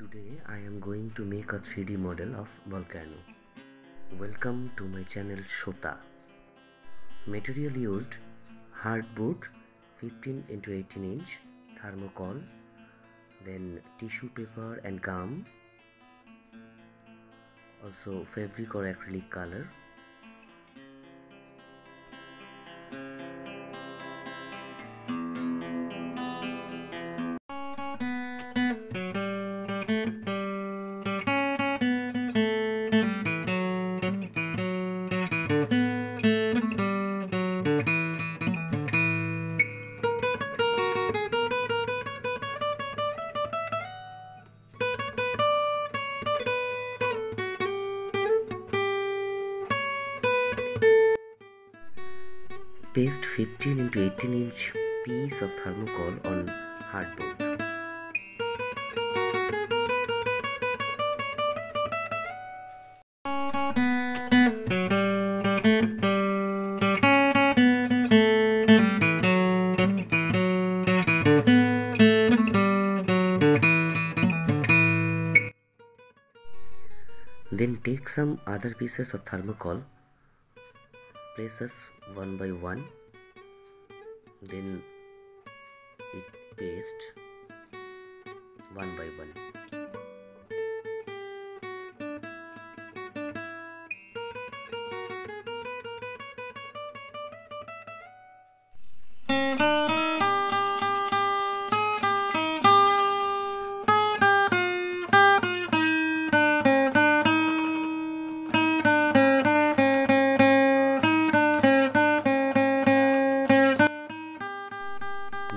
Today I am going to make a 3D model of Volcano. Welcome to my channel Shota. Material used: hardboard 15 into 18 inch, thermocol, then tissue paper and gum, also fabric or acrylic color. Paste 15 into 18 inch piece of thermocol on hardboard. Then take some other pieces of thermocol, places one by one, then it paste one by one.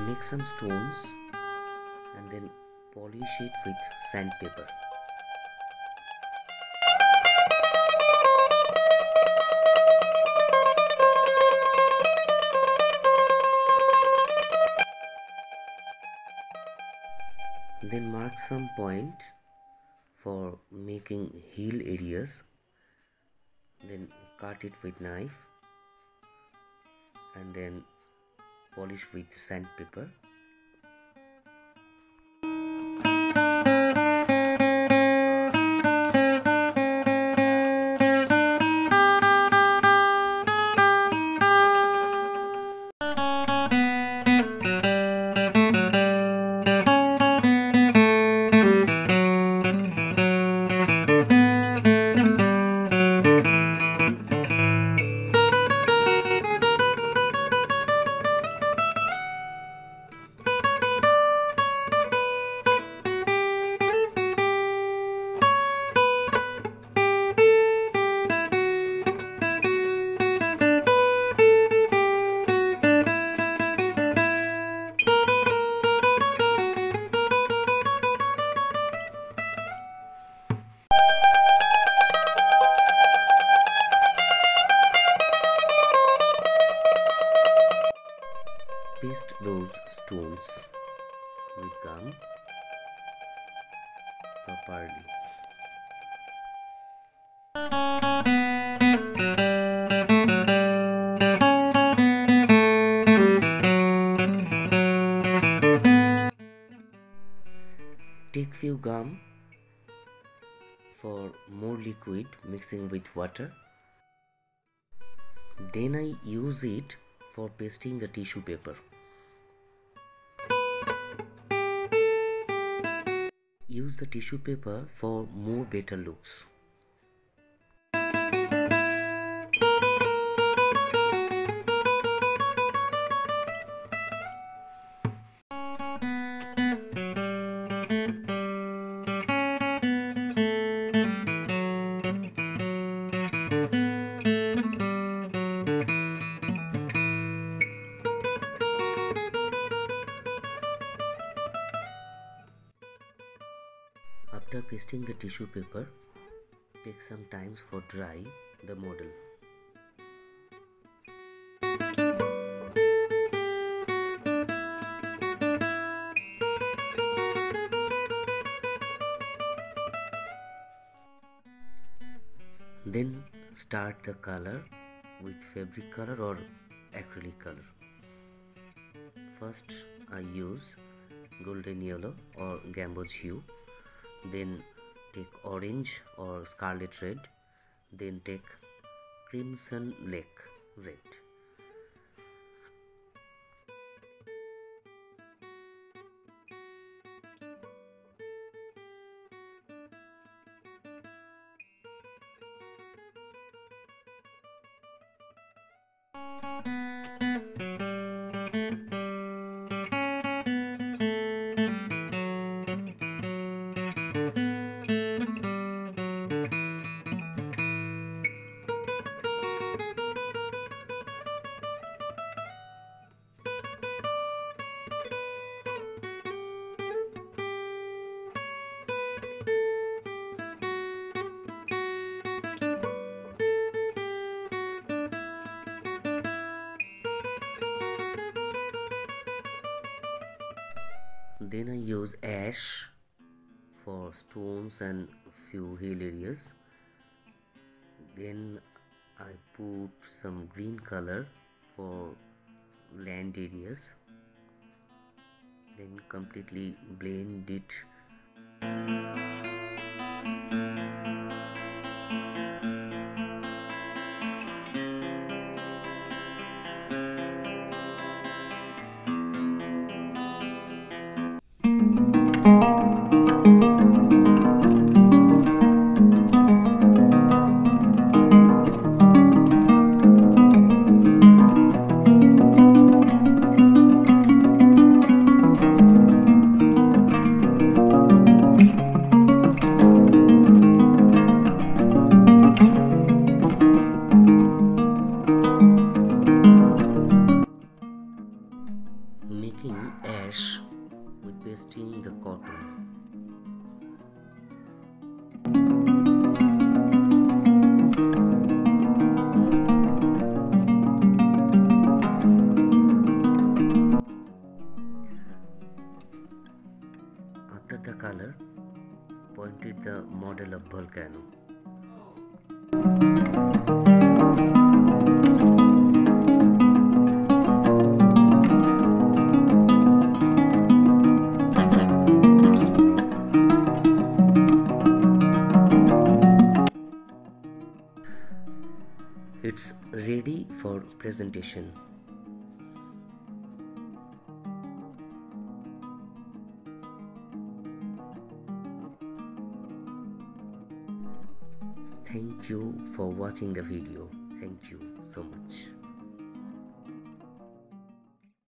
Make some stones and then polish it with sandpaper. Then mark some point for making heel areas, then cut it with knife and then polish with sandpaper. Paste those stones with gum properly. Take few gum for more liquid mixing with water. Then I use it for pasting the tissue paper. Use the tissue paper for more better looks. After pasting the tissue paper, take some time for dry the model. Then start the color with fabric color or acrylic color. First I use golden yellow or gamboge hue then take orange or scarlet red, then take crimson lake red. Then I use ash for stones and few hill areas. Then I put some green color for land areas. Then completely blend it. Making ash with pasting the cotton. After the color, pointed the model of Volcano. It's ready for presentation. Thank you for watching the video. Thank you so much.